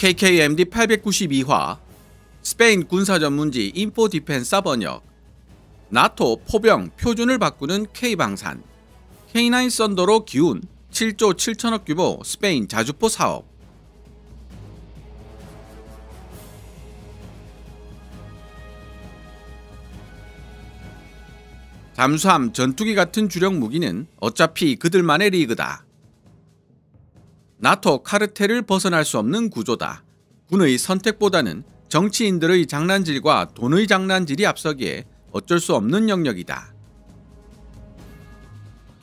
KKMD 892화 스페인 군사전문지 인포디펜사 번역 나토 포병 표준을 바꾸는 K방산 K9 썬더로 기운 7조 7천억 규모 스페인 자주포 사업. 잠수함, 전투기 같은 주력 무기는 어차피 그들만의 리그다. 나토 카르텔을 벗어날 수 없는 구조다. 군의 선택보다는 정치인들의 장난질과 돈의 장난질이 앞서기에 어쩔 수 없는 영역이다.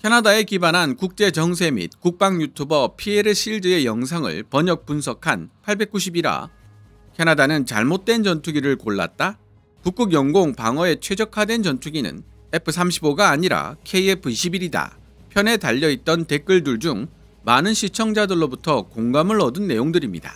캐나다에 기반한 국제정세 및 국방 유튜버 피에르 실즈의 영상을 번역 분석한 891화 캐나다는 잘못된 전투기를 골랐다? 북극 영공 방어에 최적화된 전투기는 F-35가 아니라 KF-21이다. 편에 달려있던 댓글들 중 많은 시청자들로부터 공감을 얻은 내용들입니다.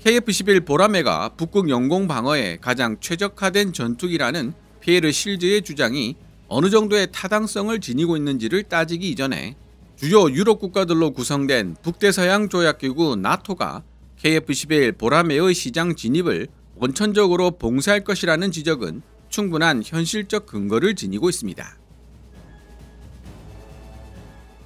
KF-21 보라매가 북극 영공 방어에 가장 최적화된 전투기라는 피에르 실즈의 주장이 어느 정도의 타당성을 지니고 있는지를 따지기 이전에 주요 유럽 국가들로 구성된 북대서양 조약기구 나토가 KF-21 보라매의 시장 진입을 원천적으로 봉쇄할 것이라는 지적은 충분한 현실적 근거를 지니고 있습니다.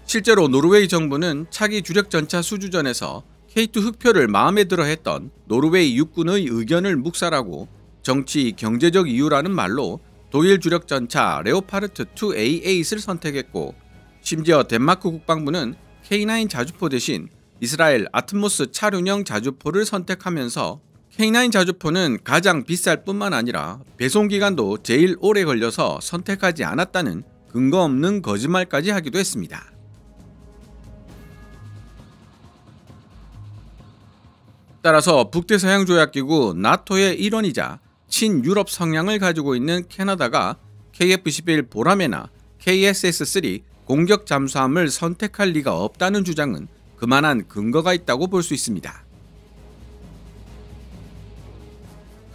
실제로 노르웨이 정부는 차기 주력 전차 수주전에서 K2 흑표를 마음에 들어 했던 노르웨이 육군의 의견을 묵살하고 정치, 경제적 이유라는 말로 독일 주력 전차 레오파르트 2A8을 선택했고, 심지어 덴마크 국방부는 K9 자주포 대신 이스라엘 아트모스 차륜형 자주포를 선택하면서 K9 자주포는 가장 비쌀 뿐만 아니라 배송기간도 제일 오래 걸려서 선택하지 않았다는 근거 없는 거짓말까지 하기도 했습니다. 따라서 북대서양조약기구 나토의 일원이자 친유럽 성향을 가지고 있는 캐나다가 KF-21 보라매나 KSS-3 공격 잠수함을 선택할 리가 없다는 주장은 그만한 근거가 있다고 볼 수 있습니다.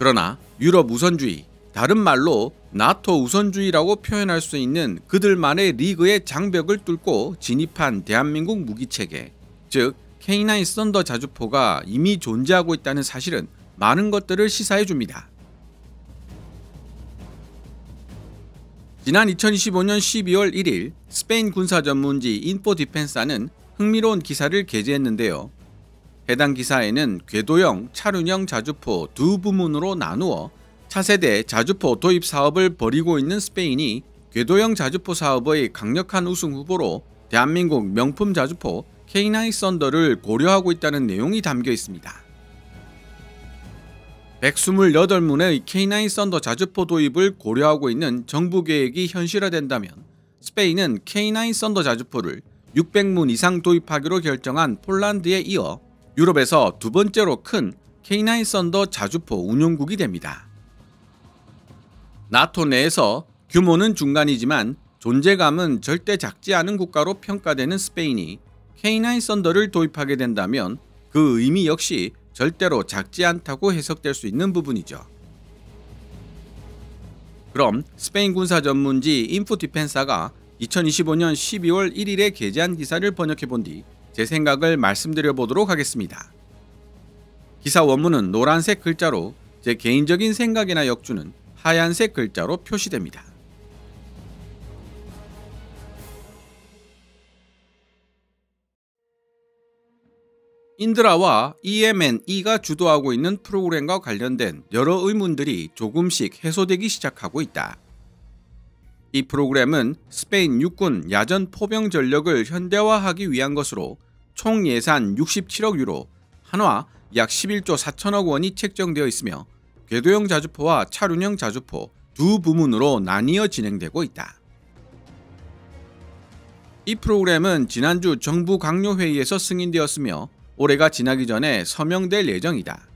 그러나 유럽 우선주의, 다른 말로 나토 우선주의라고 표현할 수 있는 그들만의 리그의 장벽을 뚫고 진입한 대한민국 무기체계, 즉 K9 썬더 자주포가 이미 존재하고 있다는 사실은 많은 것들을 시사해줍니다. 지난 2025년 12월 1일 스페인 군사전문지 인포디펜사는 흥미로운 기사를 게재했는데요. 해당 기사에는 궤도형, 차륜형 자주포 두 부문으로 나누어 차세대 자주포 도입 사업을 벌이고 있는 스페인이 궤도형 자주포 사업의 강력한 우승 후보로 대한민국 명품 자주포 K9 썬더를 고려하고 있다는 내용이 담겨 있습니다. 128문의 K9 썬더 자주포 도입을 고려하고 있는 정부 계획이 현실화된다면 스페인은 K9 썬더 자주포를 600문 이상 도입하기로 결정한 폴란드에 이어 유럽에서 두 번째로 큰 K9 썬더 자주포 운용국이 됩니다. 나토 내에서 규모는 중간이지만 존재감은 절대 작지 않은 국가로 평가되는 스페인이 K9 썬더를 도입하게 된다면 그 의미 역시 절대로 작지 않다고 해석될 수 있는 부분이죠. 그럼 스페인 군사 전문지 인포디펜사가 2025년 12월 1일에 게재한 기사를 번역해본 뒤 제 생각을 말씀드려 보도록 하겠습니다. 기사 원문은 노란색 글자로, 제 개인적인 생각이나 역주는 하얀색 글자로 표시됩니다. 인드라와 EMNE가 주도하고 있는 프로그램과 관련된 여러 의문들이 조금씩 해소되기 시작하고 있다. 이 프로그램은 스페인 육군 야전 포병 전력을 현대화하기 위한 것으로 총 예산 67억 유로, 한화 약 11조 4천억 원이 책정되어 있으며 궤도형 자주포와 차륜형 자주포 두 부문으로 나뉘어 진행되고 있다. 이 프로그램은 지난주 정부 강요회의에서 승인되었으며 올해가 지나기 전에 서명될 예정이다.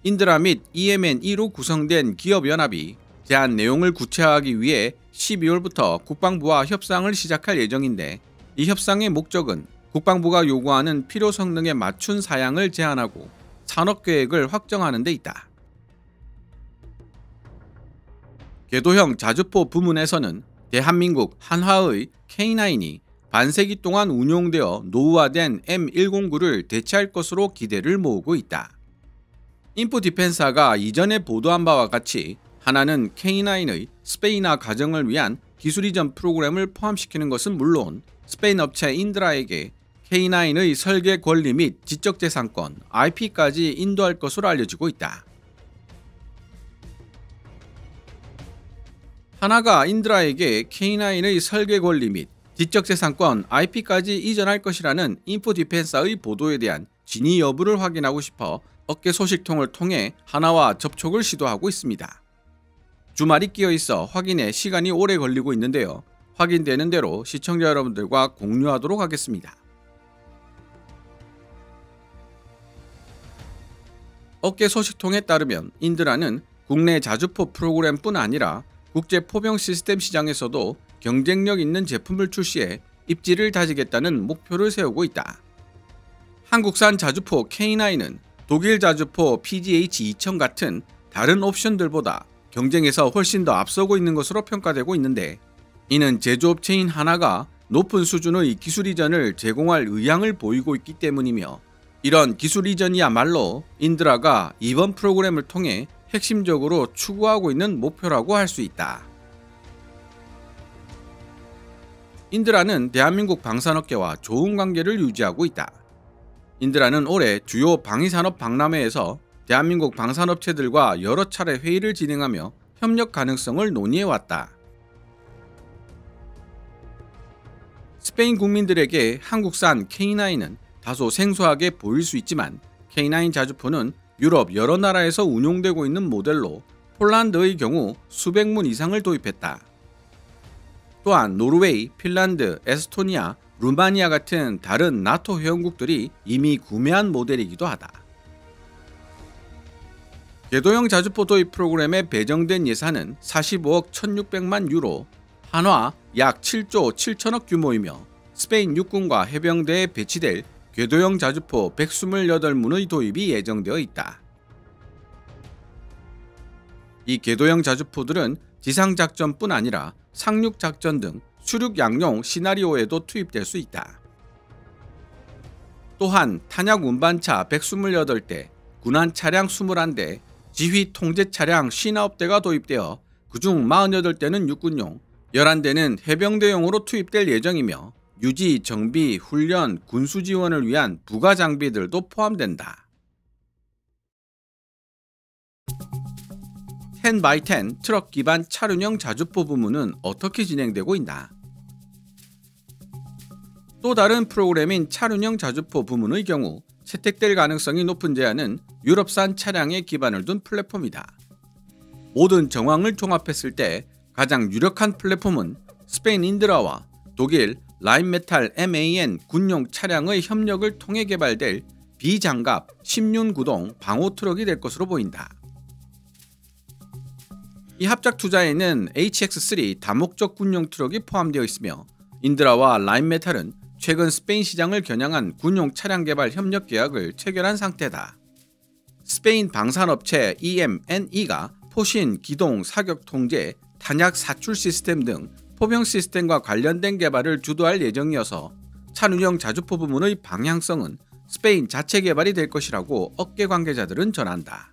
인드라 및 EMNE로 구성된 기업연합이 제안 내용을 구체화하기 위해 12월부터 국방부와 협상을 시작할 예정인데, 이 협상의 목적은 국방부가 요구하는 필요 성능에 맞춘 사양을 제안하고 산업계획을 확정하는 데 있다. 궤도형 자주포 부문에서는 대한민국 한화의 K9이 반세기 동안 운용되어 노후화된 M109를 대체할 것으로 기대를 모으고 있다. 인포디펜사가 이전에 보도한 바와 같이 하나는 K9의 스페인화 가정을 위한 기술 이전 프로그램을 포함시키는 것은 물론 스페인 업체 인드라에게 K9의 설계 권리 및 지적재산권, IP까지 인도할 것으로 알려지고 있다. 하나가 인드라에게 K9의 설계 권리 및 지적재산권, IP까지 이전할 것이라는 인포디펜사의 보도에 대한 진위 여부를 확인하고 싶어 업계 소식통을 통해 하나와 접촉을 시도하고 있습니다. 주말이 끼어 있어 확인에 시간이 오래 걸리고 있는데요. 확인되는 대로 시청자 여러분들과 공유하도록 하겠습니다. 업계 소식통에 따르면 인드라는 국내 자주포 프로그램뿐 아니라 국제 포병 시스템 시장에서도 경쟁력 있는 제품을 출시해 입지를 다지겠다는 목표를 세우고 있다. 한국산 자주포 K9은 독일 자주포 PGH-2000 같은 다른 옵션들보다 경쟁에서 훨씬 더 앞서고 있는 것으로 평가되고 있는데, 이는 제조업체인 하나가 높은 수준의 기술 이전을 제공할 의향을 보이고 있기 때문이며, 이런 기술 이전이야말로 인드라가 이번 프로그램을 통해 핵심적으로 추구하고 있는 목표라고 할 수 있다. 인드라는 대한민국 방산업계와 좋은 관계를 유지하고 있다. 인드라는 올해 주요 방위산업 박람회에서 대한민국 방산업체들과 여러 차례 회의를 진행하며 협력 가능성을 논의해왔다. 스페인 국민들에게 한국산 K9은 다소 생소하게 보일 수 있지만 K9 자주포는 유럽 여러 나라에서 운용되고 있는 모델로 폴란드의 경우 수백 문 이상을 도입했다. 또한 노르웨이, 핀란드, 에스토니아, 루마니아 같은 다른 나토 회원국들이 이미 구매한 모델이기도 하다. 궤도형 자주포 도입 프로그램에 배정된 예산은 45억 1600만 유로, 한화 약 7조 7천억 규모이며 스페인 육군과 해병대에 배치될 궤도형 자주포 128문의 도입이 예정되어 있다. 이 궤도형 자주포들은 지상작전뿐 아니라 상륙작전 등 수륙 양용 시나리오에도 투입될 수 있다. 또한 탄약 운반차 128대, 군안 차량 21대, 지휘 통제 차량 59대가 도입되어 그중 48대는 육군용, 11대는 해병대용으로 투입될 예정이며 유지, 정비, 훈련, 군수 지원을 위한 부가 장비들도 포함된다. 10x10 트럭 기반 차륜형 자주포 부문은 어떻게 진행되고 있나? 또 다른 프로그램인 차륜형 자주포 부문의 경우 채택될 가능성이 높은 제안은 유럽산 차량에 기반을 둔 플랫폼이다. 모든 정황을 종합했을 때 가장 유력한 플랫폼은 스페인 인드라와 독일 라인메탈 MAN 군용 차량의 협력을 통해 개발될 비장갑 10륜 구동 방호 트럭이 될 것으로 보인다. 이 합작 투자에는 HX3 다목적 군용 트럭이 포함되어 있으며 인드라와 라인메탈은 최근 스페인 시장을 겨냥한 군용 차량 개발 협력 계약을 체결한 상태다. 스페인 방산업체 EMNE가 포신, 기동, 사격 통제, 탄약 사출 시스템 등 포병 시스템과 관련된 개발을 주도할 예정이어서 차륜형 자주포 부문의 방향성은 스페인 자체 개발이 될 것이라고 업계 관계자들은 전한다.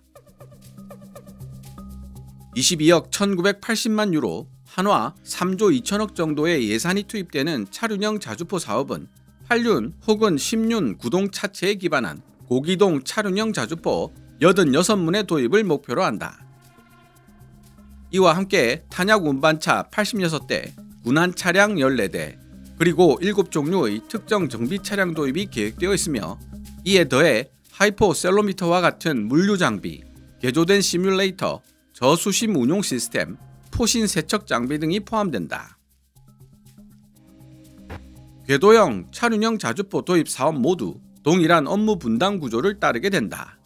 22억 1980만 유로, 한화 3조 2천억 정도의 예산이 투입되는 차륜형 자주포 사업은 8륜 혹은 10륜 구동 차체에 기반한 고기동 차륜형 자주포 86문의 도입을 목표로 한다. 이와 함께 탄약 운반차 86대, 군안 차량 14대, 그리고 7종류의 특정 정비 차량 도입이 계획되어 있으며 이에 더해 하이포 셀로미터와 같은 물류 장비, 개조된 시뮬레이터, 저수심 운용 시스템, 포신 세척 장비 등이 포함된다. 궤도형, 차륜형 자주포 도입 사업 모두 동일한 업무 분담 구조를 따르게 된다.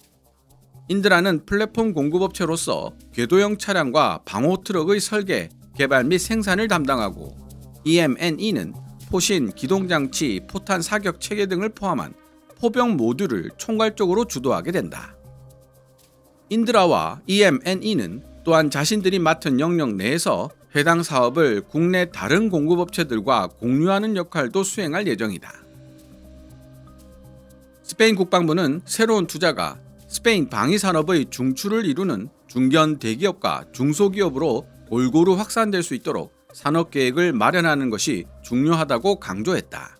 인드라는 플랫폼 공급업체로서 궤도형 차량과 방호 트럭의 설계, 개발 및 생산을 담당하고 EMNE는 포신, 기동장치, 포탄 사격 체계 등을 포함한 포병 모듈을 총괄적으로 주도하게 된다. 인드라와 EMNE는 또한 자신들이 맡은 영역 내에서 해당 사업을 국내 다른 공급업체들과 공유하는 역할도 수행할 예정이다. 스페인 국방부는 새로운 투자가 스페인 방위산업의 중추를 이루는 중견 대기업과 중소기업으로 골고루 확산될 수 있도록 산업계획을 마련하는 것이 중요하다고 강조했다.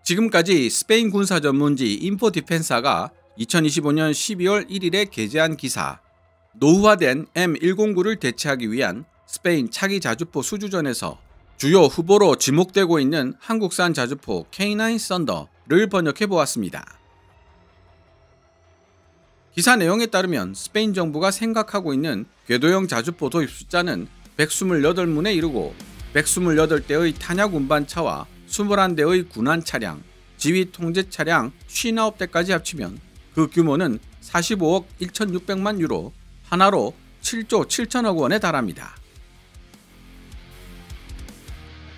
지금까지 스페인 군사 전문지 인포디펜사가 2025년 12월 1일에 게재한 기사, 노후화된 M109를 대체하기 위한 스페인 차기 자주포 수주전에서 주요 후보로 지목되고 있는 한국산 자주포 K9 썬더를 번역해 보았습니다. 기사 내용에 따르면 스페인 정부가 생각하고 있는 궤도형 자주포 도입 숫자는 128문에 이르고 128대의 탄약 운반차와 21대의 군안 차량, 지휘 통제 차량 59대까지 합치면 그 규모는 45억 1,600만 유로, 하나로 7조 7천억 원에 달합니다.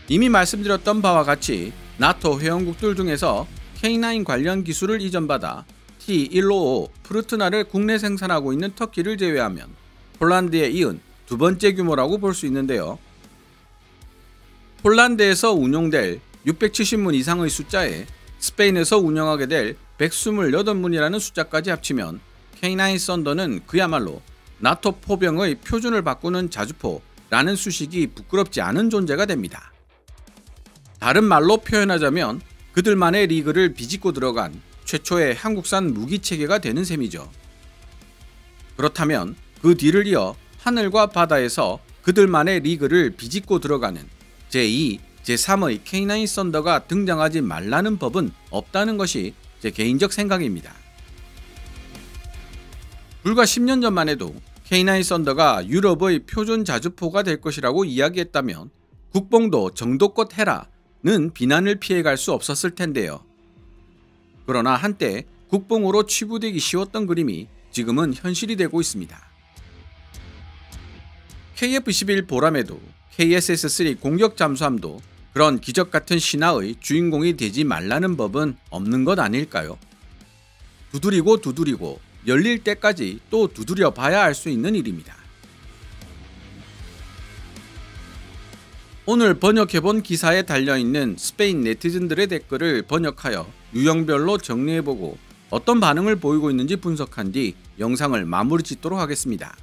이미 말씀드렸던 바와 같이 나토 회원국들 중에서 K9 관련 기술을 이전받아 T155 프루트나를 국내 생산하고 있는 터키를 제외하면 폴란드에 이은 두 번째 규모라고 볼 수 있는데요. 폴란드에서 운용될 670문 이상의 숫자에 스페인에서 운영하게 될 128문이라는 숫자까지 합치면 K9 썬더는 그야말로 나토 포병의 표준을 바꾸는 자주포라는 수식이 부끄럽지 않은 존재가 됩니다. 다른 말로 표현하자면 그들만의 리그를 비집고 들어간 최초의 한국산 무기체계가 되는 셈이죠. 그렇다면 그 뒤를 이어 하늘과 바다에서 그들만의 리그를 비집고 들어가는 제2, 제3의 K9 썬더가 등장하지 말라는 법은 없다는 것이 제 개인적 생각입니다. 불과 10년 전만 해도 K9 썬더가 유럽의 표준 자주포가 될 것이라고 이야기했다면 국뽕도 정도껏 해라는 비난을 피해갈 수 없었을 텐데요. 그러나 한때 국뽕으로 치부되기 쉬웠던 그림이 지금은 현실이 되고 있습니다. KF-11 보람에도 KSS-3 공격 잠수함도 그런 기적같은 신화의 주인공이 되지 말라는 법은 없는 것 아닐까요? 두드리고 열릴 때까지 또 두드려 봐야 알 수 있는 일입니다. 오늘 번역해본 기사에 달려있는 스페인 네티즌들의 댓글을 번역하여 유형별로 정리해보고 어떤 반응을 보이고 있는지 분석한 뒤 영상을 마무리 짓도록 하겠습니다.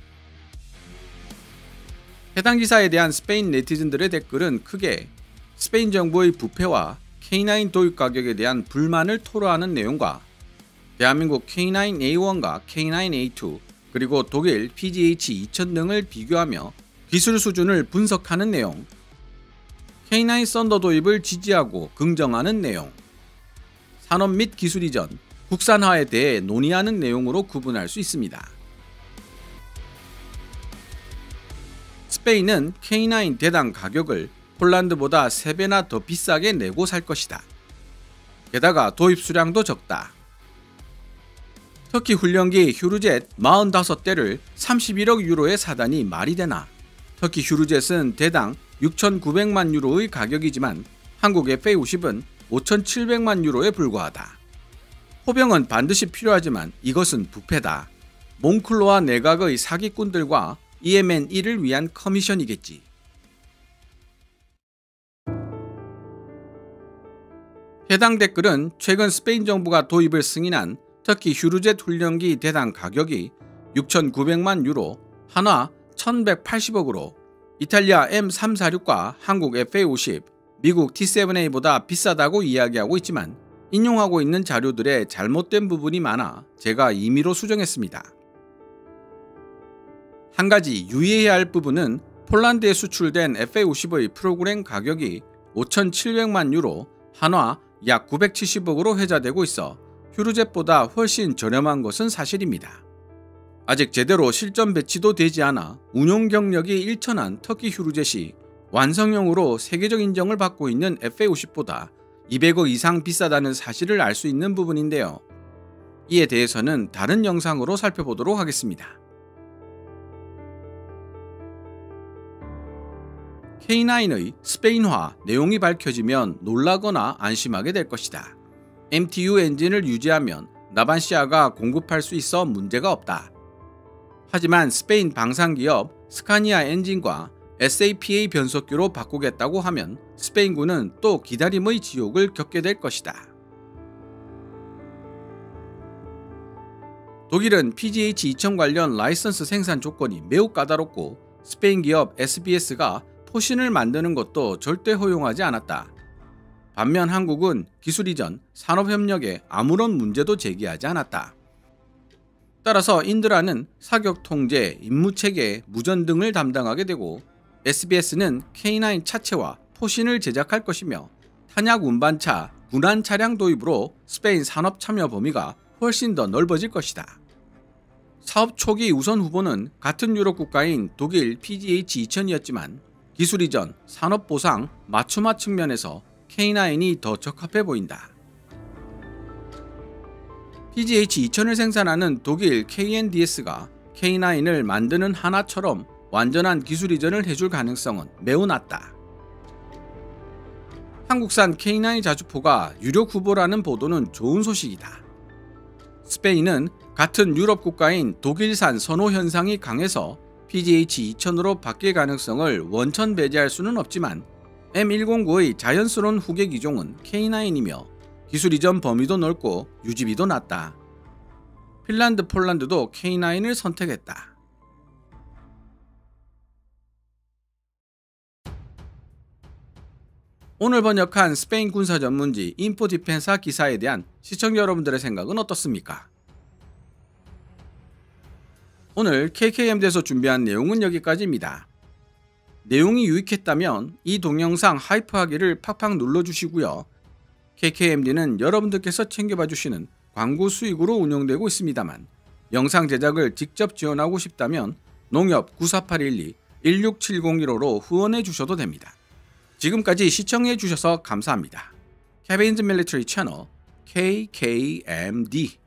해당 기사에 대한 스페인 네티즌들의 댓글은 크게 스페인 정부의 부패와 K9 도입 가격에 대한 불만을 토로하는 내용과 대한민국 K9A1과 K9A2 그리고 독일 PGH-2000 등을 비교하며 기술 수준을 분석하는 내용, K9 썬더 도입을 지지하고 긍정하는 내용, 산업 및 기술 이전, 국산화에 대해 논의하는 내용으로 구분할 수 있습니다. 스페인은 K9 대당 가격을 폴란드보다 3배나 더 비싸게 내고 살 것이다. 게다가 도입 수량도 적다. 터키 훈련기 휴르젯 45대를 31억 유로에 사다니 말이 되나. 터키 휴르젯은 대당 6,900만 유로의 가격이지만 한국 FA-50은 5,700만 유로에 불과하다. 포병은 반드시 필요하지만 이것은 부패다. 몽클로아 내각의 사기꾼들과 EMN1을 위한 커미션이겠지. 해당 댓글은 최근 스페인 정부가 도입을 승인한 터키 휴르젯 훈련기 대당 가격이 6,900만 유로, 한화 1,180억으로 이탈리아 M346과 한국 FA-50, 미국 T7A보다 비싸다고 이야기하고 있지만 인용하고 있는 자료들에 잘못된 부분이 많아 제가 임의로 수정했습니다. 한 가지 유의해야 할 부분은 폴란드에 수출된 FA-50의 프로그램 가격이 5,700만 유로, 한화 약 970억으로 회자되고 있어 휴르젯보다 훨씬 저렴한 것은 사실입니다. 아직 제대로 실전 배치도 되지 않아 운용 경력이 일천한 터키 휴르젯이 완성형으로 세계적 인정을 받고 있는 FA-50보다 200억 이상 비싸다는 사실을 알 수 있는 부분인데요. 이에 대해서는 다른 영상으로 살펴보도록 하겠습니다. K9의 스페인화 내용이 밝혀지면 놀라거나 안심하게 될 것이다. MTU 엔진을 유지하면 나반시아가 공급할 수 있어 문제가 없다. 하지만 스페인 방산기업 스카니아 엔진과 SAPA 변속기로 바꾸겠다고 하면 스페인군은 또 기다림의 지옥을 겪게 될 것이다. 독일은 PGH-2000 관련 라이선스 생산 조건이 매우 까다롭고 스페인 기업 SBS가 포신을 만드는 것도 절대 허용하지 않았다. 반면 한국은 기술 이전, 산업협력에 아무런 문제도 제기하지 않았다. 따라서 인드라는 사격 통제, 임무체계, 무전 등을 담당하게 되고 SBS는 K9 차체와 포신을 제작할 것이며 탄약 운반차, 군안 차량 도입으로 스페인 산업 참여 범위가 훨씬 더 넓어질 것이다. 사업 초기 우선 후보는 같은 유럽 국가인 독일 PGH-2000이었지만 기술 이전, 산업 보상, 맞춤화 측면에서 K9이 더 적합해 보인다. PGH-2000을 생산하는 독일 KNDS가 K9을 만드는 하나처럼 완전한 기술 이전을 해줄 가능성은 매우 낮다. 한국산 K9 자주포가 유력 후보라는 보도는 좋은 소식이다. 스페인은 같은 유럽 국가인 독일산 선호 현상이 강해서 PGH-2000으로 바뀔 가능성을 원천 배제할 수는 없지만 M109의 자연스러운 후계 기종은 K9이며 기술 이전 범위도 넓고 유지비도 낮다. 핀란드, 폴란드도 K9을 선택했다. 오늘 번역한 스페인 군사 전문지 인포디펜사 기사에 대한 시청자 여러분들의 생각은 어떻습니까? 오늘 KKMD에서 준비한 내용은 여기까지입니다. 내용이 유익했다면 이 동영상 하이프하기를 팍팍 눌러주시고요. KKMD는 여러분들께서 챙겨봐 주시는 광고 수익으로 운영되고 있습니다만 영상 제작을 직접 지원하고 싶다면 농협 948112-16701호로 후원해 주셔도 됩니다. 지금까지 시청해 주셔서 감사합니다. Kevin's Military Channel KKMD